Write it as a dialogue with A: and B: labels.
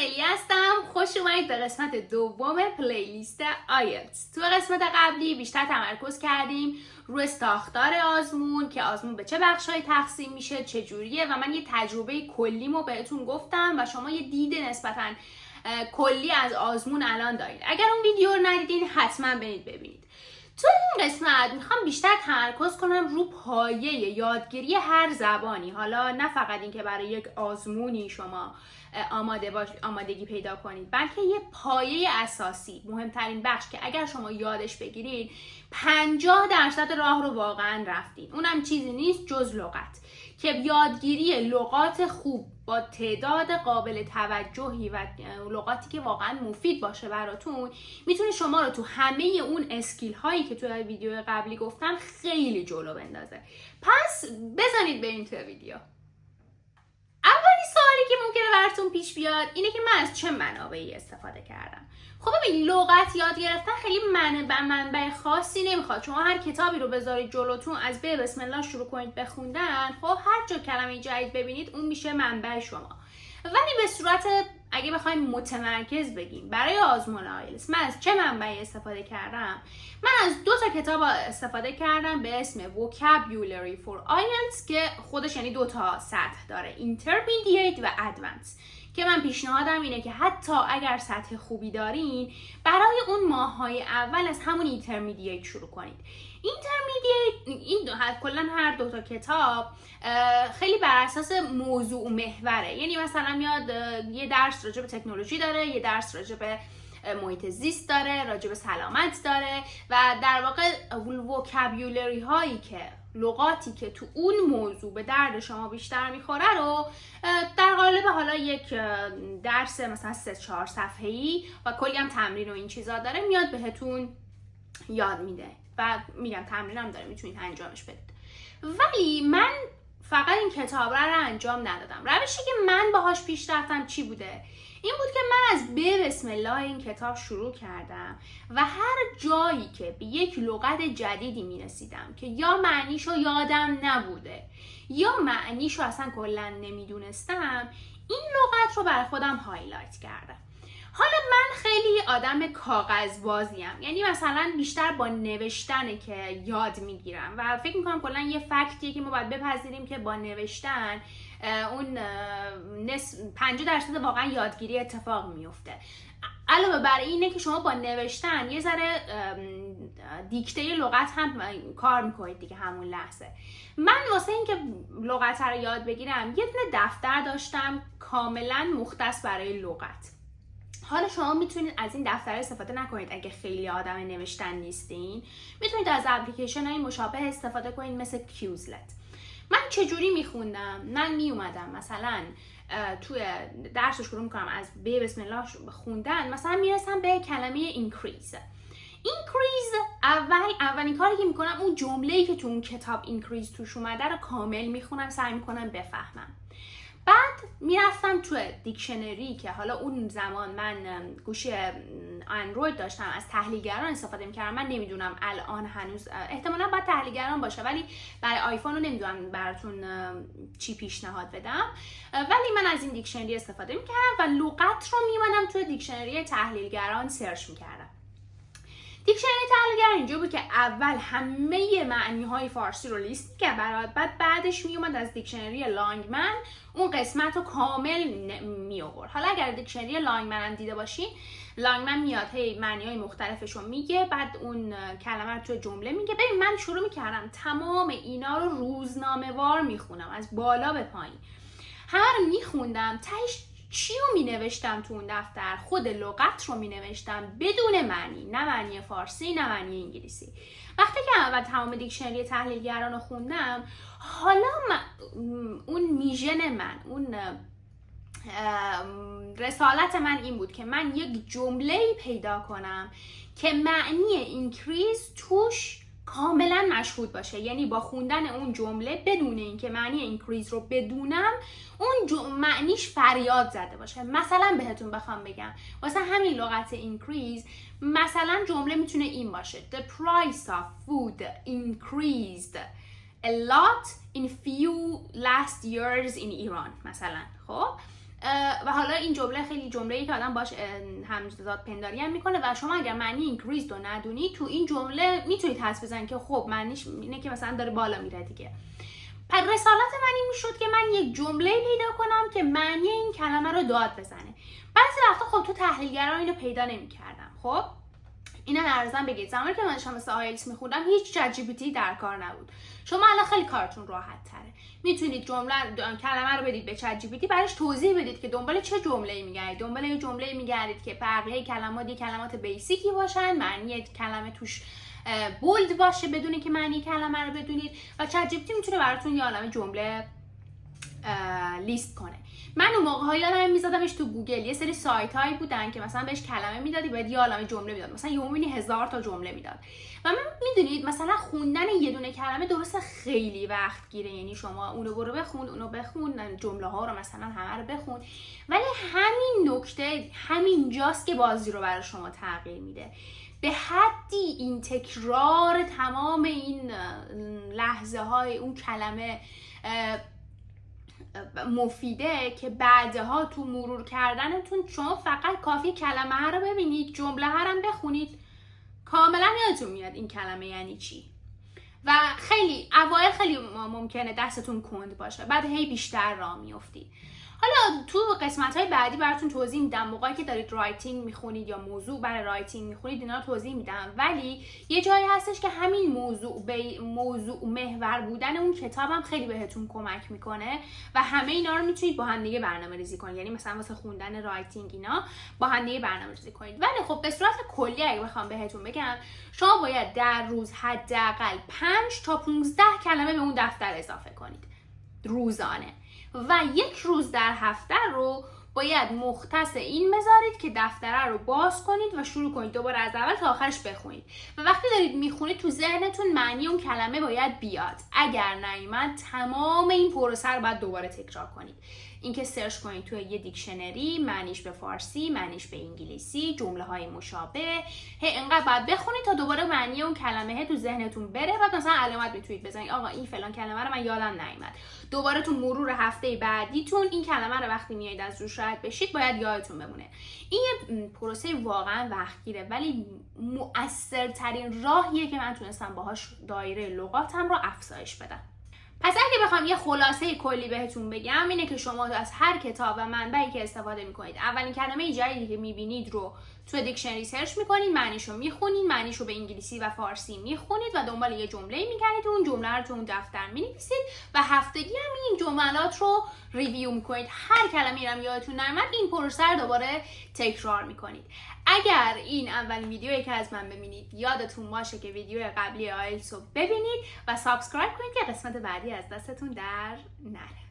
A: الی هستم. خوش اومدید به قسمت دوم پلیلیست آیلتس. تو قسمت قبلی بیشتر تمرکز کردیم روی ساختار آزمون که آزمون به چه بخش‌های تقسیم میشه، چه جوریه و من یه تجربه کلیمو بهتون گفتم و شما یه دید نسبتاً کلی از آزمون الان دارید. اگر اون ویدیو رو ندیدین حتما برید ببینید. تو این قسمت میخوام بیشتر تمرکز کنم رو پایه یادگیری هر زبانی. حالا نه فقط این که برای یک آزمونی شما آمادگی پیدا کنید، بلکه یه پایه اساسی، مهمترین بخش که اگر شما یادش بگیرید 50% راه رو واقعا رفتید. اونم چیزی نیست جز لغت، که یادگیری لغات خوب با تعداد قابل توجهی و لغاتی که واقعا مفید باشه براتون میتونه شما رو تو همه اون اسکیل هایی که تو ویدیو قبلی گفتم خیلی جلو بندازه. پس بزنید بریم تو ویدیو. اولی سوالی که ممکنه براتون پیش بیاد اینه که من از چه منابعی استفاده کردم. خب ببین، لغت یاد گرفتن خیلی منبع خاصی نمیخواد. شما هر کتابی رو بذارید جلوتون، از بسم الله شروع کنید بخوندن، خب هر جا کلمه جدید ببینید اون میشه منبع شما. ولی به صورت اگه بخوایم متمرکز بگیم برای آزمون آیلتس من از چه منبعی استفاده کردم، من از 2 کتاب استفاده کردم به اسم Vocabulary for IELTS که خودش یعنی 2 سطح داره، Intermediate و Advanced، که من پیشنهادم اینه که حتی اگر سطح خوبی دارین برای اون ماه‌های اول از همون اینترمدییت شروع کنید. اینترمدییت کلا هر 2 کتاب خیلی بر اساس موضوع محوره، یعنی مثلا میاد یه درس راجع به تکنولوژی داره، یه درس راجع به محیط زیست داره، راجع به سلامت داره و در واقع وکابیولری هایی که لغاتی که تو اون موضوع به درد شما بیشتر میخوره رو در قالب حالا یک درس مثلا 3-4 صفحه‌ای و کلی هم تمرین و این چیزا داره میاد بهتون یاد میده و میگم تمرین هم داره میتونید انجامش بدید. ولی من فقط این کتاب رو انجام ندادم. روشی که من باهاش پیش رفتم چی بوده؟ این بود که من از بسم الله این کتاب شروع کردم و هر جایی که به یک لغت جدیدی میرسیدم که یا معنیشو یادم نبوده یا معنیشو اصلا کلا نمیدونستم، این لغت رو برای خودم هایلایت کردم. حالا من خیلی آدم کاغذبازیم، یعنی مثلا بیشتر با نوشتنه که یاد میگیرم و فکر میکنم کلا یه فکتیه که ما باید بپذیریم که با نوشتن اون 50% واقعا یادگیری اتفاق میفته. علاوه بر اینه که شما با نوشتن یه ذره دیکته لغت هم کار میکنید دیگه همون لحظه. من واسه اینکه لغت رو یاد بگیرم یه دونه دفتر داشتم کاملا مختص برای لغت. حالا شما میتونید از این دفتر استفاده نکنید اگه خیلی آدم نوشتن نیستین، میتونید از اپلیکیشن های مشابه استفاده کنید مثل کیوزلت. من چجوری میخوندم؟ من میومدم مثلا توی درس شروع میکنم از بسم الله خوندن، مثلا میرسم به کلمه اینکریز. اولین کاری که میکنم اون جمله‌ای که تو اون کتاب اینکریز توش اومده رو کامل میخونم، سعی میکنم بفهمم. بعد میرفتم تو دیکشنری که حالا اون زمان من گوشی اندروید داشتم، از تحلیلگران استفاده میکردم. من نمیدونم الان هنوز احتمالا باید تحلیلگران باشه، ولی برای آیفون رو نمیدونم براتون چی پیشنهاد بدم، ولی من از این دیکشنری استفاده میکردم و لغت رو میمدم تو دیکشنری تحلیلگران سرچ میکردم. دیکشنری تحلیلگر اینجا بود که اول همه معنی‌های فارسی رو لیست می‌کرد برات، بعدش میومد از دیکشنری لانگمن اون قسمت رو کامل می آورد. حالا اگر دیکشنری لانگمن هم دیده باشین، لانگمن میاد هی معنی‌های مختلفش رو میگه، بعد اون کلمه رو تو جمله میگه. ببین من شروع می‌کردم تمام اینا رو روزنامه‌وار میخونم از بالا به پایین، همه رو میخوندم، تهش چی رو می نوشتم تو اون دفتر؟ خود لغت رو می نوشتم بدون معنی، نه معنی فارسی نه معنی انگلیسی. وقتی که اول تمام دیکشنری تحلیلگران رو خوندم، حالا اون میژن من، اون رسالت من این بود که من یک جمله‌ای پیدا کنم که معنی اینکریز توش کاملا مشهود باشه، یعنی با خوندن اون جمله بدون اینکه معنی اینکریز رو بدونم اون معنیش فریاد زده باشه. مثلا بهتون بخوام بگم واسه همین لغت اینکریز، مثلا جمله میتونه این باشه: The price of food increased a lot in few last years in Iran مثلا. خب و حالا این جمله خیلی جمله‌ای که آدم باش همزاد پنداری هم میکنه و شما اگر معنی increased رو ندونی تو این جمله میتونید حدس بزنید که خب معنیش اینه که مثلا داره بالا میره دیگه. پس رسالت من این میشد که من یک جمله پیدا کنم که معنی این کلمه رو داد بزنه. بعضی وقتا خب تو تحلیلگرا اینو پیدا نمی‌کردم. خب اینا ارزم بگید زمانی که من داشتم مثلا آیلتس میخوندم هیچ چت جی پی تی در کار نبود. شما الان خیلی کارتون راحت تره، میتونید کلمه رو بدید به چت جی پی تی، براش توضیح بدید که دنبال چه جمله‌ای میگردید. دنبال یه جمله‌ای میگردید که بقیه کلمات بیسیکی باشن، معنی کلمه توش بولد باشه بدون که معنی کلمه رو بدونید و چت جی پی تی میتونه براتون یه عالمه جمله لیست کنه. من اون موقع ها یادم میزدمش تو گوگل یه سری سایت هایی بودن که مثلا بهش کلمه میدادی بعد یه عالمه جمله میداد، مثلا یهو میبینی 1000 تا جمله میداد و من میدونید مثلا خوندن یه دونه کلمه درسته خیلی وقت گیره، یعنی شما اونو برو بخون اونو بخون جمله ها رو مثلا همه رو بخون، ولی همین نکته همین جاست که بازی رو برای شما تغییر میده. به حدی این تکرار تمام این لحظه های اون کلمه مفیده که بعدها تو مرور کردنتون شما فقط کافی کلمه ها رو ببینید، جمله ها رو بخونید، کاملا یادتون میاد این کلمه یعنی چی. و خیلی اوایل خیلی ممکنه دستتون کند باشه، بعد هی بیشتر راه میافتید. حالا تو قسمت‌های بعدی براتون توضیح میدم، موقعی که دارید رایتینگ میخونید یا موضوع برای رایتینگ میخونید اینا رو توضیح میدم، ولی یه جایی هستش که همین موضوع محور بودن اون کتابم خیلی بهتون کمک میکنه و همه اینا رو میتونید با هم دیگه برنامه‌ریزی کنید، یعنی مثلا واسه خوندن رایتینگ اینا با هم دیگه برنامه‌ریزی کنید. ولی خب به صورت کلی اگه بخوام بهتون بگم شما باید در روز حداقل 5 تا 15 کلمه به اون دفتر اضافه کنید روزانه و یک روز در هفته رو باید مختص این بذارید که دفتره رو باز کنید و شروع کنید دوباره از اول تا آخرش بخونید و وقتی دارید میخونید تو ذهنتون معنی اون کلمه باید بیاد. اگر نیومد تمام این پروسه رو باید دوباره تکرار کنید. اینکه سرچ کنید توی یه دیکشنری معنیش به فارسی، معنیش به انگلیسی، جمله های مشابه، اینقدر باید بخونید تا دوباره معنی اون کلمه تو ذهنتون بره و مثلا علامت بتونید بزنید آقا این فلان کلمه رو من یادم نیومد. دوباره تو مرور هفته بعدیتون این کلمه رو وقتی میایید از روش رد بشید باید یادتون بمونه. این یه پروسه واقعا وقتگیره ولی مؤثرترین راهیه که من تونستم باهاش دایره لغاتم رو افزایش بدم. پس اگه بخوام یه خلاصه کلی بهتون بگم اینه که شما از هر کتاب و منبعی که استفاده میکنید اولین کلمه جدیدی که میبینید رو تو دیکشنری سرچ میکنید، معنیشو میخونید، معنیشو به انگلیسی و فارسی میخونید و دنبال یه جمله میگردید، اون جمله رو تو اون دفتر مینویسید و هفتگی هم این جملات رو ریویو میکنید. هر کلمه‌ای رو یادتون نیامد این پروسه رو دوباره تکرار میکنید. اگر این اولین ویدیویی که از من ببینید یادتون باشه که ویدیو قبلی آیلتس رو ببینید و سابسکرایب کنید که قسمت بعدی از دستتون در نره.